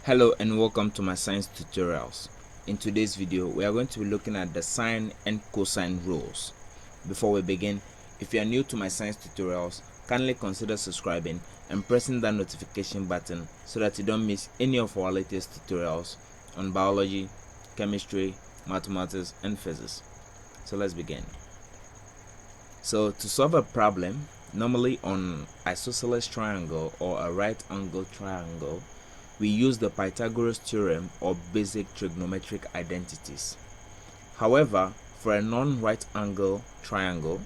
Hello and welcome to my science tutorials. In today's video, we are going to be looking at the sine and cosine rules. Before we begin, if you are new to my science tutorials, kindly consider subscribing and pressing that notification button so that you don't miss any of our latest tutorials on biology, chemistry, mathematics, and physics. So let's begin. So to solve a problem, normally on isosceles triangle or a right angle triangle, we use the Pythagoras theorem or basic trigonometric identities. However, for a non-right angle triangle,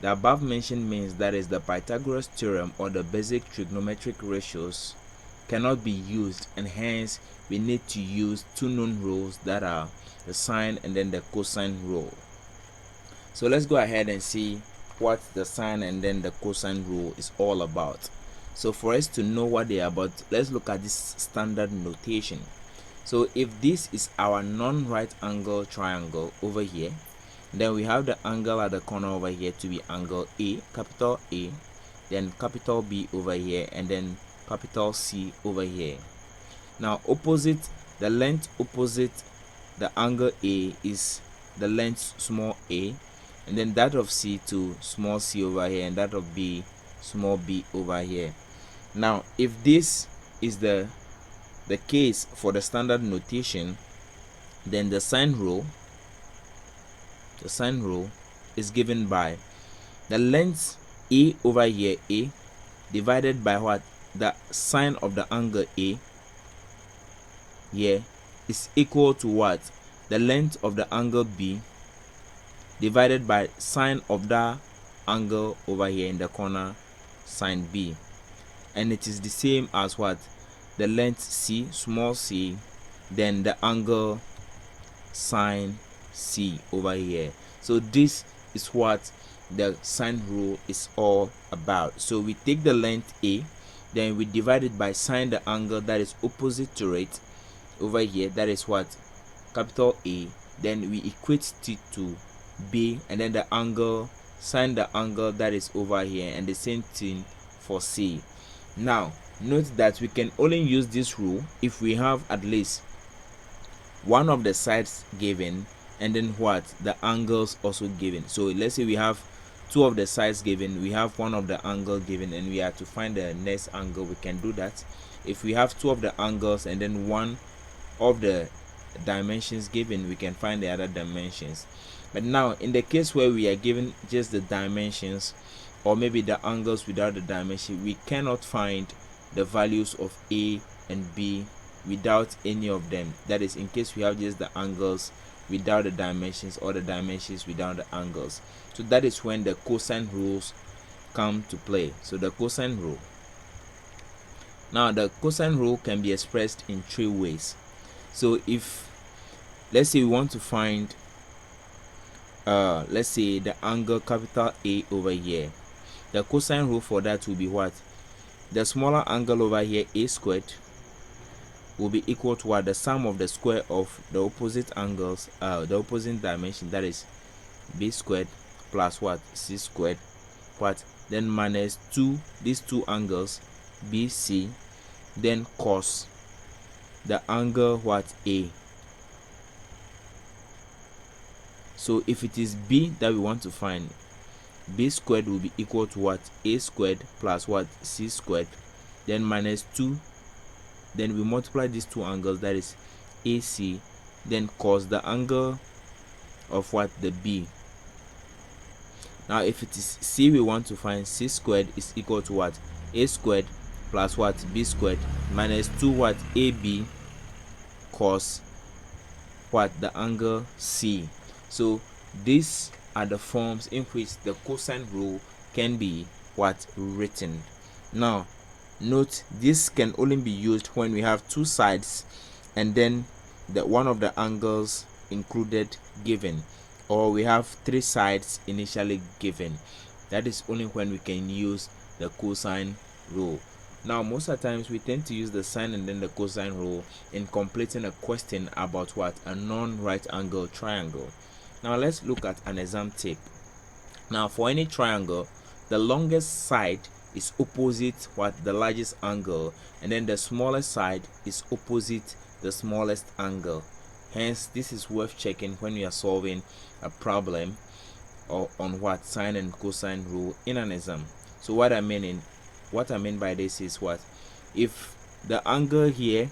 the above mentioned means that is the Pythagoras theorem or the basic trigonometric ratios cannot be used, and hence we need to use two known rules that are the sine and then the cosine rule. So let's go ahead and see what the sine and then the cosine rule is all about. So for us to know what they are about, let's look at this standard notation. So if this is our non-right angle triangle over here, then we have the angle at the corner over here to be angle A, capital A, then capital B over here, and then capital C over here. Now the length opposite the angle A is the length small a, and then that of C to small c over here, and that of B small b over here. Now if this is the case for the standard notation, then the sine rule is given by the length A over here, A, divided by what? The sine of the angle A here is equal to what? The length of the angle B divided by sine of the angle over here in the corner, sine B. And it is the same as what? The length C, small c, then the angle sine C over here. So this is what the sine rule is all about. So we take the length A, then we divide it by sine the angle that is opposite to it over here, that is what? Capital A. Then we equate it to B, and then the angle, sine the angle that is over here, and the same thing for C. Now note that we can only use this rule if we have at least one of the sides given, and then what? The angles also given. So let's say we have two of the sides given, we have one of the angle given, and we have to find the next angle. We can do that if we have two of the angles and then one of the dimensions given, we can find the other dimensions. But now in the case where we are given just the dimensions, or maybe the angles without the dimension, we cannot find the values of A and B without any of them. That is in case we have just the angles without the dimensions, or the dimensions without the angles. So that is when the cosine rules come to play. So the cosine rule. Now the cosine rule can be expressed in three ways. So if let's say we want to find let's say the angle capital A over here, the cosine rule for that will be what? The smaller angle over here, A squared, will be equal to what? The sum of the square of the opposite angles, the opposite dimension, that is B squared plus what? C squared, what? Then minus these two angles, BC, then cos the angle what? A. So if it is B that we want to find, B squared will be equal to what? A squared plus what? C squared, then minus 2, then we multiply these two angles, that is AC, then cos the angle of what? The B. Now if it is C we want to find, C squared is equal to what? A squared plus what? B squared minus 2 what? AB cos what? The angle C. So these are the forms in which the cosine rule can be what? Written. Now note, this can only be used when we have two sides and then one of the angles included given, or we have three sides initially given. That is only when we can use the cosine rule. Now most of the times we tend to use the sine and then the cosine rule in completing a question about what? A non-right angle triangle. Now let's look at an exam tip. Now for any triangle, the longest side is opposite what the largest angle, and then the smallest side is opposite the smallest angle. Hence, this is worth checking when you are solving a problem or on what sine and cosine rule in an exam. So what I mean by this is what if the angle here,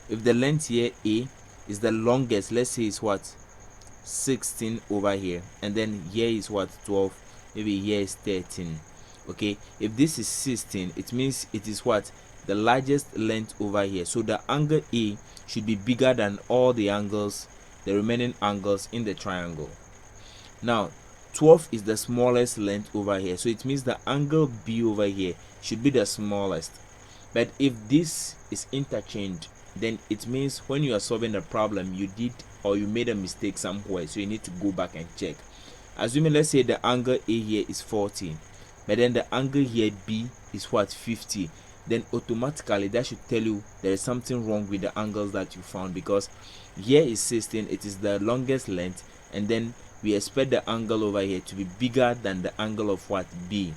if the length here A is the longest, let's say it's what 16 over here, and then here is what 12, maybe here is 13. Okay, if this is 16, it means it is what the largest length over here, so the angle A should be bigger than all the angles, the remaining angles in the triangle. Now 12 is the smallest length over here, so it means the angle B over here should be the smallest. But if this is interchanged, then it means when you are solving the problem, you did or you made a mistake somewhere, so you need to go back and check. Assuming, let's say the angle A here is 40, but then the angle here B is what 50, then automatically that should tell you there is something wrong with the angles that you found, because here is 16, it is the longest length, and then we expect the angle over here to be bigger than the angle of what B,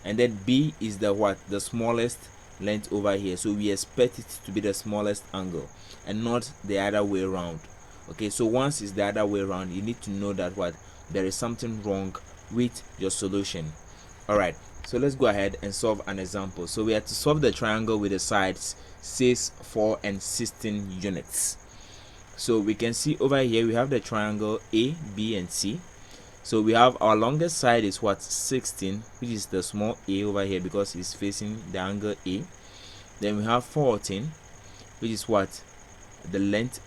and then B is the what the smallest length over here, so we expect it to be the smallest angle and not the other way around. Okay, so once it's the other way around, you need to know that what there is something wrong with your solution. All right, so let's go ahead and solve an example. So we have to solve the triangle with the sides 6, 4 and 16 units. So we can see over here we have the triangle A, B and C. So we have our longest side is what 16, which is the small a over here because it's facing the angle A. Then we have 14, which is what the length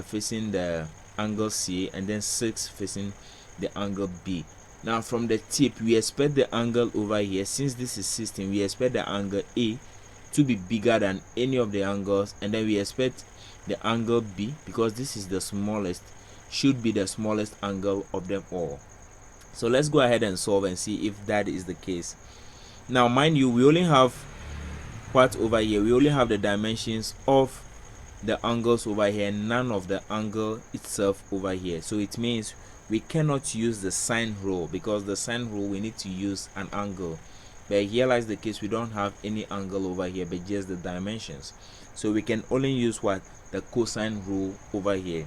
facing the angle C, and then 6 facing the angle B. Now from the tip, we expect the angle over here, since this is 16, we expect the angle A to be bigger than any of the angles, and then we expect the angle B, because this is the smallest, should be the smallest angle of them all. So let's go ahead and solve and see if that is the case. Now mind you, we only have what over here, we only have the dimensions of the angles over here, none of the angle itself over here. So it means we cannot use the sine rule, because the sine rule we need to use an angle, but here lies the case, we don't have any angle over here but just the dimensions. So we can only use what the cosine rule over here.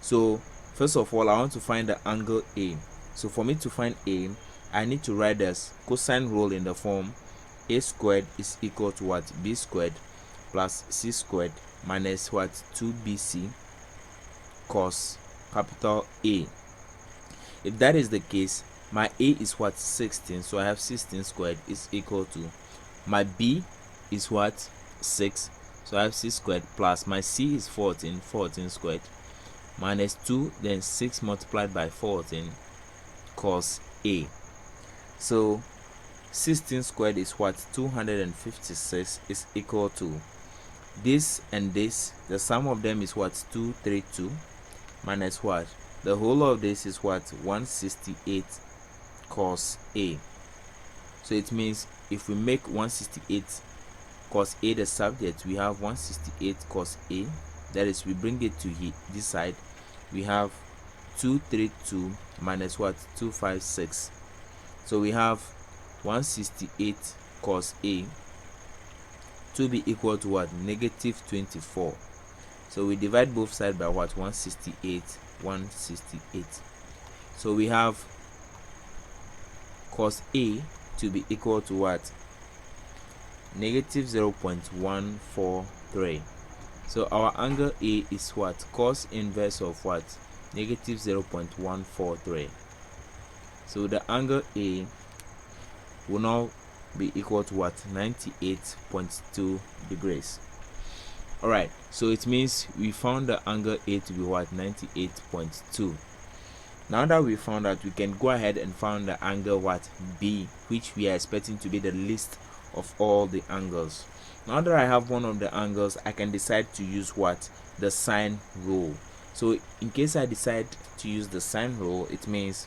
So first of all, I want to find the angle A. So for me to find A, I need to write this cosine rule in the form A squared is equal to what B squared plus C squared minus what 2BC cos capital A. If that is the case, my A is what 16, so I have 16 squared is equal to my B is what 6, so I have 6 squared plus my C is 14 squared minus 2, then 6 multiplied by 14 cos A. So 16 squared is what 256 is equal to this and this, the sum of them is what 232 minus what the whole of this is what 168 cos A. So it means if we make 168 cos A the subject, we have 168 cos A, that is we bring it to this side, we have 232 minus what 256, so we have 168 cos A to be equal to what negative 24. So we divide both sides by what 168. So we have cos A to be equal to what negative 0.143. So our angle A is what cos inverse of what negative 0.143. So the angle A will now be equal to what 98.2 degrees. All right, so it means we found the angle A to be what 98.2. Now that we found that, we can go ahead and find the angle what B, which we are expecting to be the least of all the angles. Now that I have one of the angles, I can decide to use what the sine rule. So in case I decide to use the sine rule, it means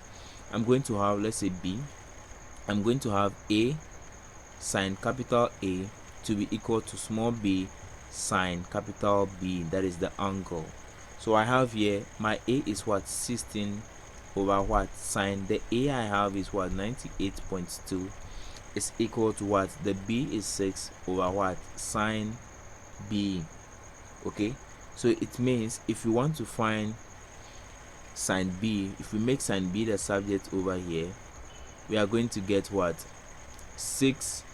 I'm going to have, let's say B, I'm going to have A sine capital A to be equal to small b sine capital B, that is the angle. So I have here my A is what 16 over what sine, the A I have is what 98.2, is equal to what? The B is 6 over what? Sine B. Okay, so it means if we want to find sine B, if we make sine B the subject over here, we are going to get what? 6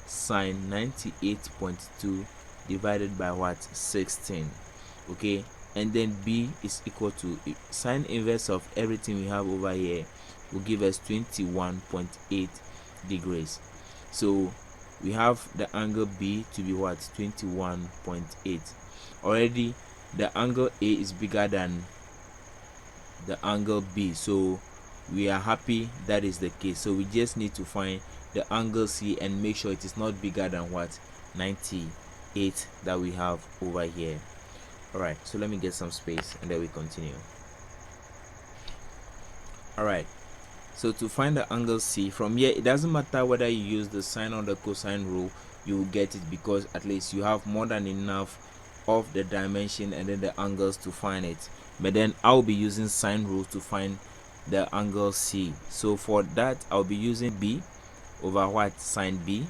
sine 98.2 divided by what? 16. Okay, and then B is equal to sine inverse of everything we have over here will give us 21.8 degrees. So we have the angle B to be what? 21.8. Already the angle A is bigger than the angle B, so we are happy that is the case. So we just need to find the angle C and make sure it is not bigger than what? 98 that we have over here. Alright, so let me get some space and then we continue. Alright, so to find the angle C, from here it doesn't matter whether you use the sine or the cosine rule, you will get it, because at least you have more than enough of the dimension and then the angles to find it. But then I'll be using sine rule to find the angle C. So for that I'll be using B over what? Sine B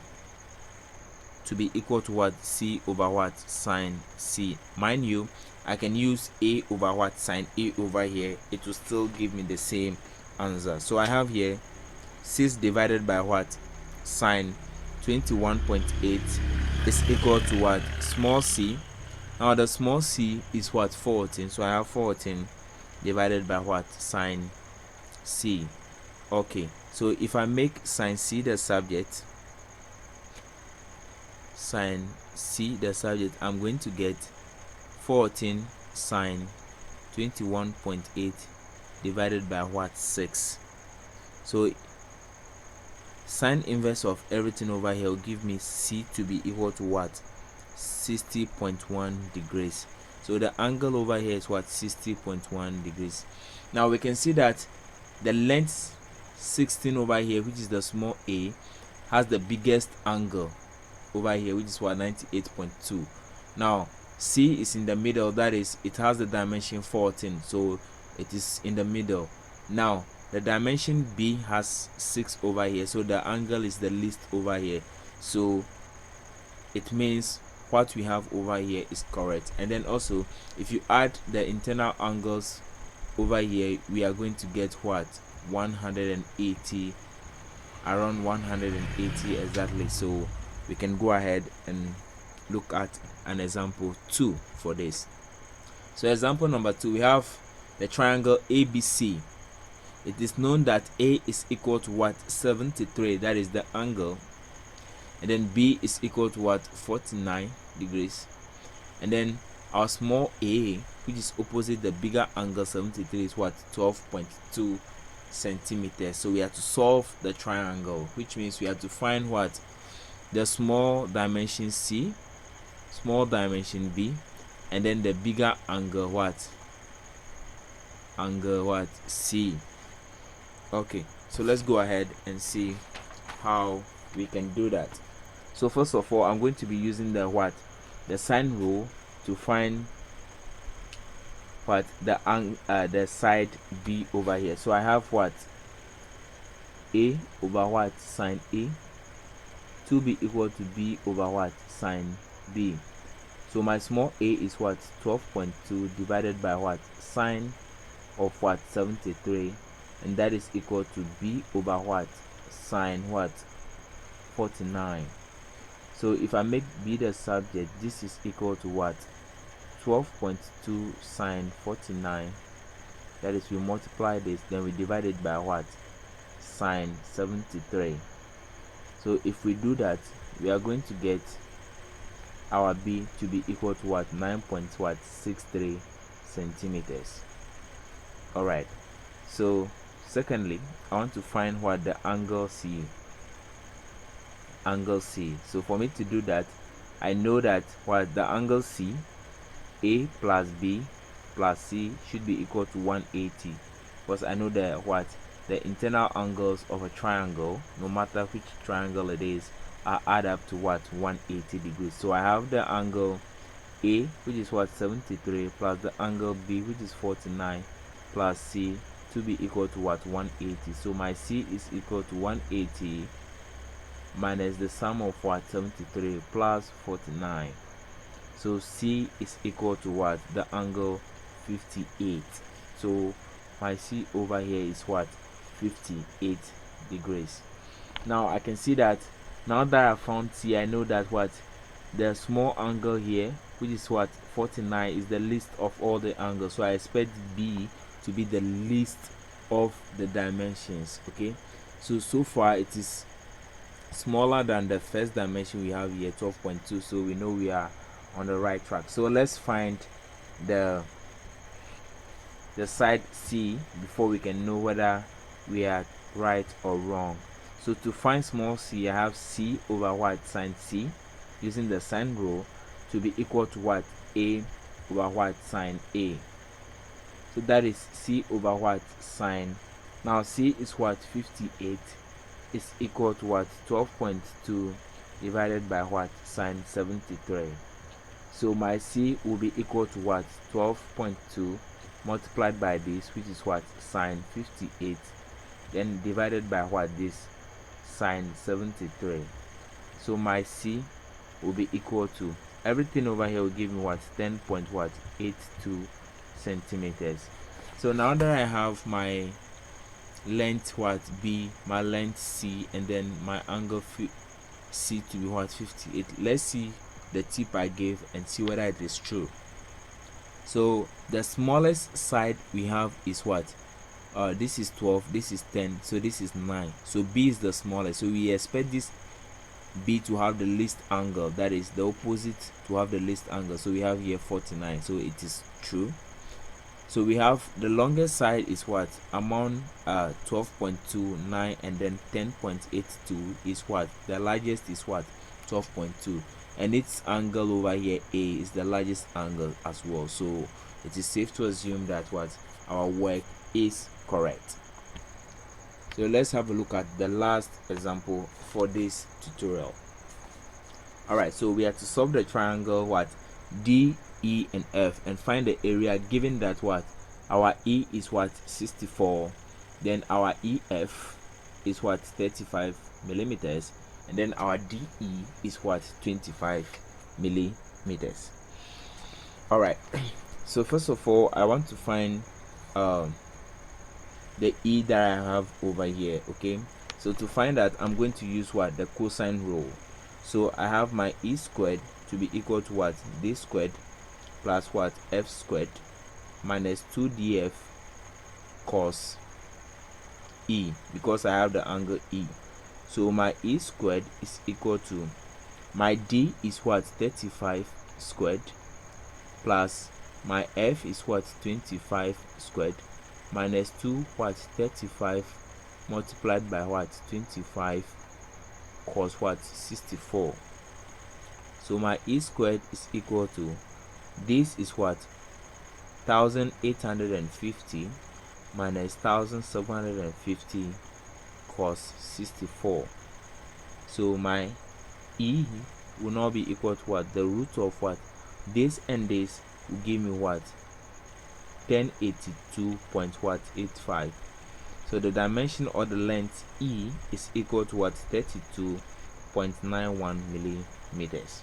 to be equal to what? C over what? Sine C. Mind you, I can use A over what? Sine A over here, it will still give me the same answer. So I have here 6 divided by what? Sine 21.8 is equal to what? Small c. Now the small c is what? 14. So I have 14 divided by what? Sine c. Okay, so if I make sine c the subject, sine c the subject, I'm going to get 14 sine 21.8 divided by what? 6. So sine inverse of everything over here will give me C to be equal to what? 60.1 degrees. So the angle over here is what? 60.1 degrees. Now we can see that the length 16 over here, which is the small a, has the biggest angle over here, which is what? 98.2. Now C is in the middle, that is, it has the dimension 14, so it is in the middle. Now the dimension B has 6 over here, so the angle is the least over here, so it means what we have over here is correct. And then also if you add the internal angles over here, we are going to get what? 180, around 180 exactly. So we can go ahead and look at an example 2 for this. So example number 2, we have the triangle ABC. It is known that A is equal to what? 73, that is the angle, and then B is equal to what? 49 degrees, and then our small a, which is opposite the bigger angle 73, is what? 12.2 centimeters. So we have to solve the triangle, which means we have to find what? The small dimension C, small dimension B, and then the bigger angle what? Angle what? C. Okay, so let's go ahead and see how we can do that. So first of all, I'm going to be using the what? The sine rule to find what? The side B over here. So I have what? A over what? Sine A to be equal to B over what? Sine B. So my small a is what? 12.2 divided by what? Sine of what? 73, and that is equal to B over what? Sine what? 49. So if I make B the subject, this is equal to what? 12.2 sine 49, that is, we multiply this, then we divide it by what? Sine 73. So if we do that, we are going to get our B to be equal to what? 9.63 centimeters. Alright, so secondly, I want to find what? The angle C. Angle C. So for me to do that, I know that what? The angle C, A plus B plus C, should be equal to 180, because I know that what? The internal angles of a triangle, no matter which triangle it is, add up to what? 180 degrees. So I have the angle A, which is what? 73, plus the angle B, which is 49, plus C to be equal to what? 180. So my C is equal to 180 minus the sum of what? 73 plus 49. So C is equal to what? The angle 58. So my C over here is what? 58 degrees. Now I can see that now that I found C, I know that what? The small angle here, which is what? 49, is the least of all the angles. So I expect B to be the least of the dimensions. Okay, so far it is smaller than the first dimension we have here, 12.2. So we know we are on the right track. So let's find the side C before we can know whether we are right or wrong. So to find small c, I have C over what? Sine C, using the sine rule, to be equal to what? A over what? Sine A. So that is C over what? Sine. Now C is what? 58 is equal to what? 12.2 divided by what? Sine 73. So my C will be equal to what? 12.2 multiplied by this, which is what? Sine 58, then divided by what? This sine 73. So my C will be equal to, everything over here will give me what? 10.82 centimeters. So now that I have my length what? B, my length C, and then my angle C to be what? 58. Let's see the tip I gave and see whether it is true. So the smallest side we have is what? This is 12, this is 10, so this is 9. So B is the smallest. So we expect this B to have the least angle, that is the opposite to have the least angle. So we have here 49. So it is true. So we have the longest side is what? Among 12.29 and then 10.82 is what? The largest is what? 12.2, and its angle over here A is the largest angle as well. So it is safe to assume that what? Our work is correct. So let's have a look at the last example for this tutorial. Alright, so we have to solve the triangle what? D, E and F, and find the area, given that what? Our E is what? 64, then our EF is what? 35 millimeters, and then our DE is what? 25 millimeters. All right, so first of all, I want to find the E that I have over here. Okay, so to find that, I'm going to use what? The cosine rule. So I have my E squared to be equal to what? D squared plus what? F squared minus 2df cos E, because I have the angle E. So my E squared is equal to, my D is what? 35 squared plus my F is what? 25 squared minus 2 what? 35 multiplied by what? 25 cos what? 64. So my E squared is equal to, this is what? 1850 minus 1750 cos 64. So my E will now be equal to what? The root of what? This and this will give me what? 1082.85. So the dimension or the length E is equal to what? 32.91 millimeters.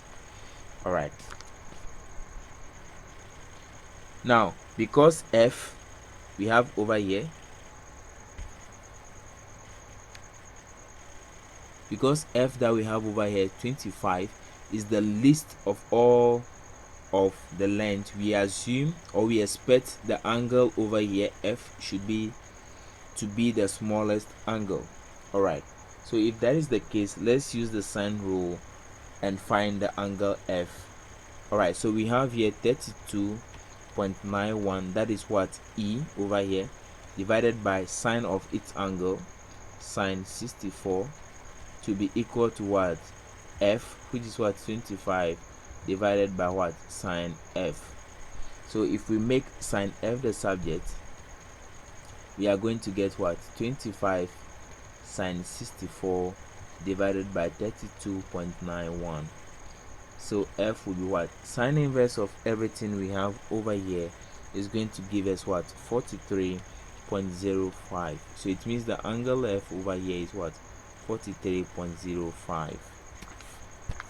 All right. Now, because F we have over here, because F that we have over here, 25, is the least of all of the length, we assume or we expect the angle over here F should be to be the smallest angle. All right, so if that is the case, let's use the sine rule and find the angle F. All right, so we have here 32.91, that is what? E over here, divided by sine of its angle, sine 64, to be equal to what? F, which is what? 25, divided by what? Sine F. So if we make sine F the subject, we are going to get what? 25 sine 64 divided by 32.91. So F will be what? Sine inverse of everything we have over here is going to give us what? 43.05. So it means the angle F over here is what? 43.05.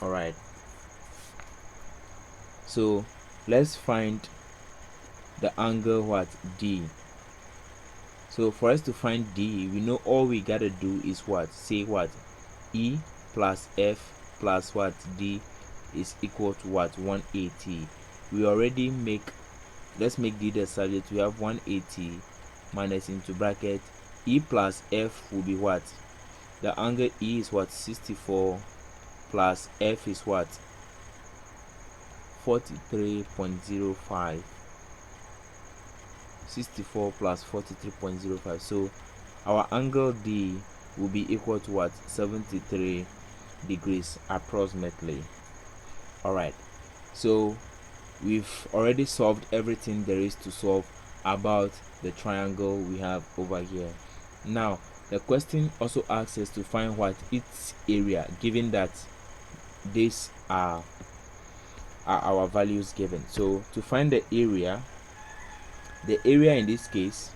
all right, so let's find the angle what D. So for us to find D, we know all we gotta do is what, say what, E plus F plus what D is equal to what, 180. We already make, let's make D the subject. We have 180 minus into bracket E plus F will be what, the angle E is what, 64 plus F is what, 43.05. 64 plus 43.05. So our angle D will be equal to what, 73 degrees approximately. all right, so we've already solved everything there is to solve about the triangle we have over here. Now the question also asks us to find what its area, given that these are our values given. So to find the area in this case,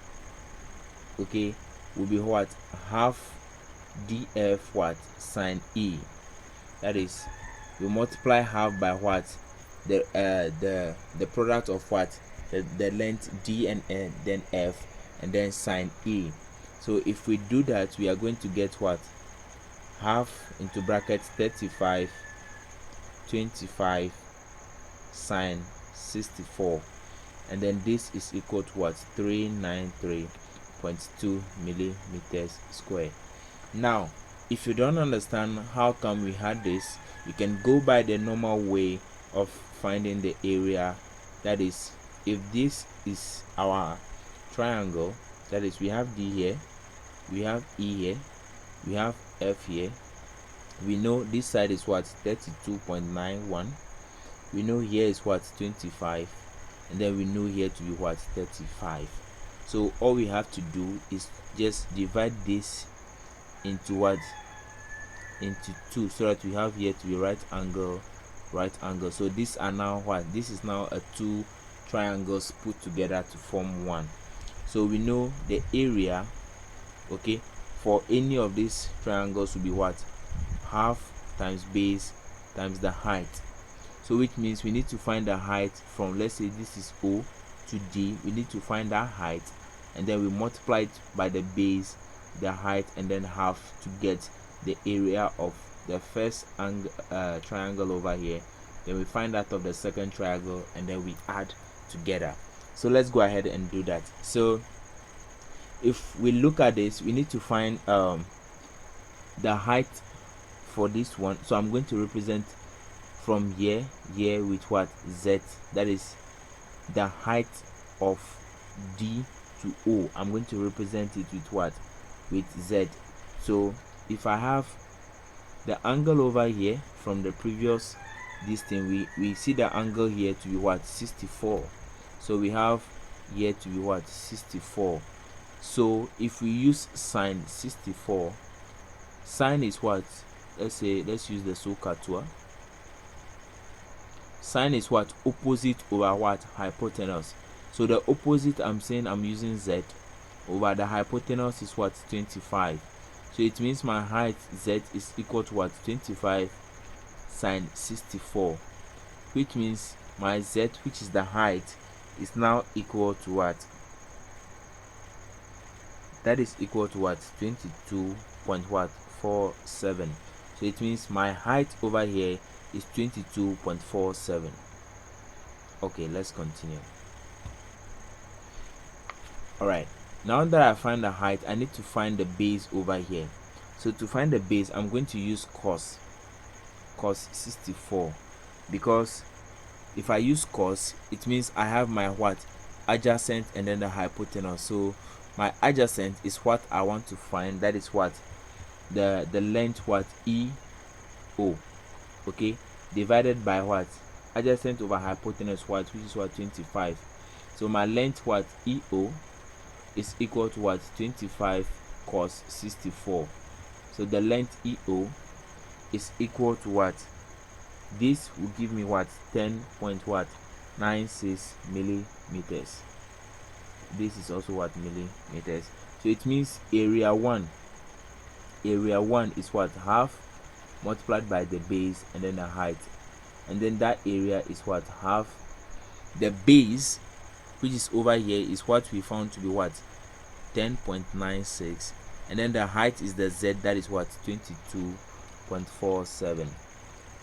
okay, will be what, half df what, sine E. That is, we multiply half by what, the product of what, the length D and N, then F, and then sine E. So if we do that, we are going to get what, half into bracket 35, 25 sine 64, and then this is equal to what, 393.2 millimeters square. Now if you don't understand how come we had this, you can go by the normal way of finding the area. That is, if this is our triangle, that is, we have D here, we have E here, we have F here, we know this side is what, 32.91, we know here is what, 25, and then we know here to be what, 35. So all we have to do is just divide this into what, into 2, so that we have here to be right angle. So these are now what, this is now a 2 triangles put together to form one. So we know the area, okay, for any of these triangles will be what, half times base times the height. So which means we need to find the height from, let's say this is O to D, we need to find that height, and then we multiply it by the base, the height, and then half to get the area of the first triangle over here. Then we find that of the second triangle, and then we add together. So let's go ahead and do that. So if we look at this, we need to find the height for this one. So I'm going to represent from here with what, Z. That is the height of D to O. I'm going to represent it with what, with Z. So if I have the angle over here from the previous this thing, we see the angle here to be what, 64. So we have here to be what, 64. So if we use sine 64, sine is what, let's use the SOHCAHTOA. Sine is what, opposite over what, hypotenuse. So the opposite, I'm saying I'm using Z, over the hypotenuse is what, 25. So it means my height Z is equal to what, 25 sine 64, which means my Z, which is the height, is now equal to what, that is equal to what, 22.47. So it means my height over here is 22.47. okay, let's continue. All right, now that I find the height, I need to find the base over here. So to find the base, I'm going to use cos 64, because if I use cos, it means I have my what, adjacent, and then the hypotenuse. So my adjacent is what I want to find, that is what, the length what, EO, okay, divided by what, adjacent over hypotenuse what, which is what, 25. So my length what, EO, is equal to what, 25 cos 64. So the length EO is equal to what, this will give me what, 10.96 millimeters. This is also what, millimeters. So it means area 1 area 1 is what, half multiplied by the base and then the height, and then that area is what, half the base, which is over here, is what we found to be what, 10.96, and then the height is the z, that is what, 22.47.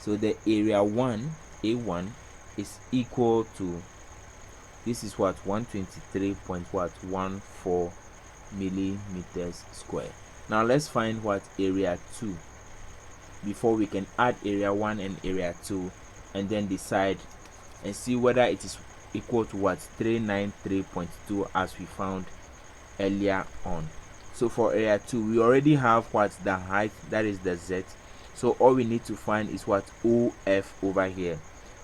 so the area 1, a1, is equal to, this is what, 123.14 millimeters square. Now let's find what area 2 before we can add area 1 and area 2 and then decide and see whether it is equal to what, 393.2 as we found earlier on. So for area 2 we already have what, the height, that is the z, so all we need to find is what, OF over here.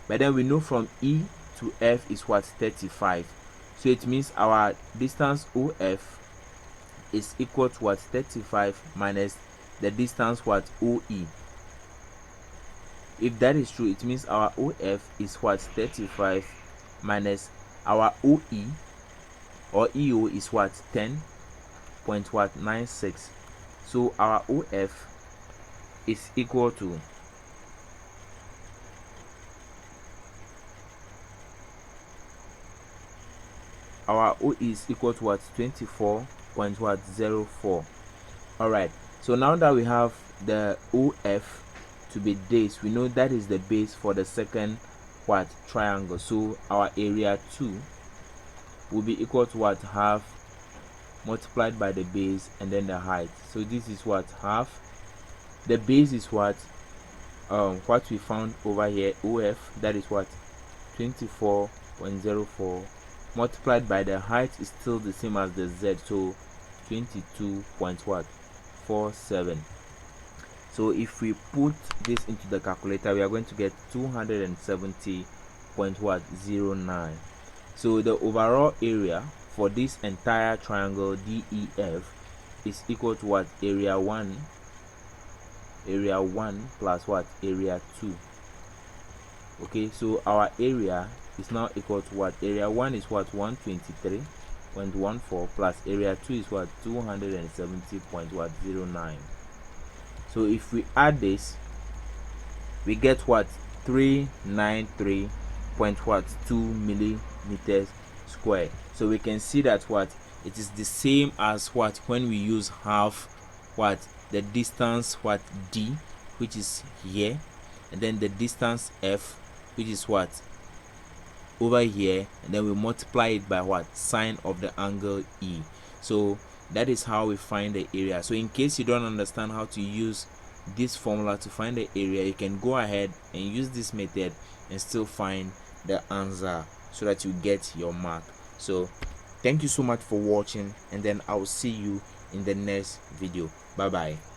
But then we know from E to F is what, 35, so it means our distance OF is equal to what, 35 minus the distance what, OE. If that is true, it means our OF is what, 35 minus our OE or EO is what, 10.96. so our OF is equal to our OE is equal to what, 24.04. all right, so now that we have the OF to be this, we know that is the base for the second what, triangle. So our area 2 will be equal to what, half multiplied by the base and then the height. So this is what, half, the base is what we found over here, OF, that is what, 24.04, multiplied by the height is still the same as the z, so 22.47. so if we put this into the calculator, we are going to get 270.09. so the overall area for this entire triangle DEF is equal to what, area 1 plus what, area 2. okay, so our area is now equal to what, area 1 is what, 123.14 plus area 2 is what, 270.09. so if we add this, we get what, 393.2 millimeters square. So we can see that what, it is the same as what, when we use half what, the distance what, D, which is here, and then the distance F, which is what, over here, and then we multiply it by what, sine of the angle E. So that is how we find the area. So in case you don't understand how to use this formula to find the area, you can go ahead and use this method and still find the answer so that you get your mark. So thank you so much for watching, and then I will see you in the next video. Bye bye.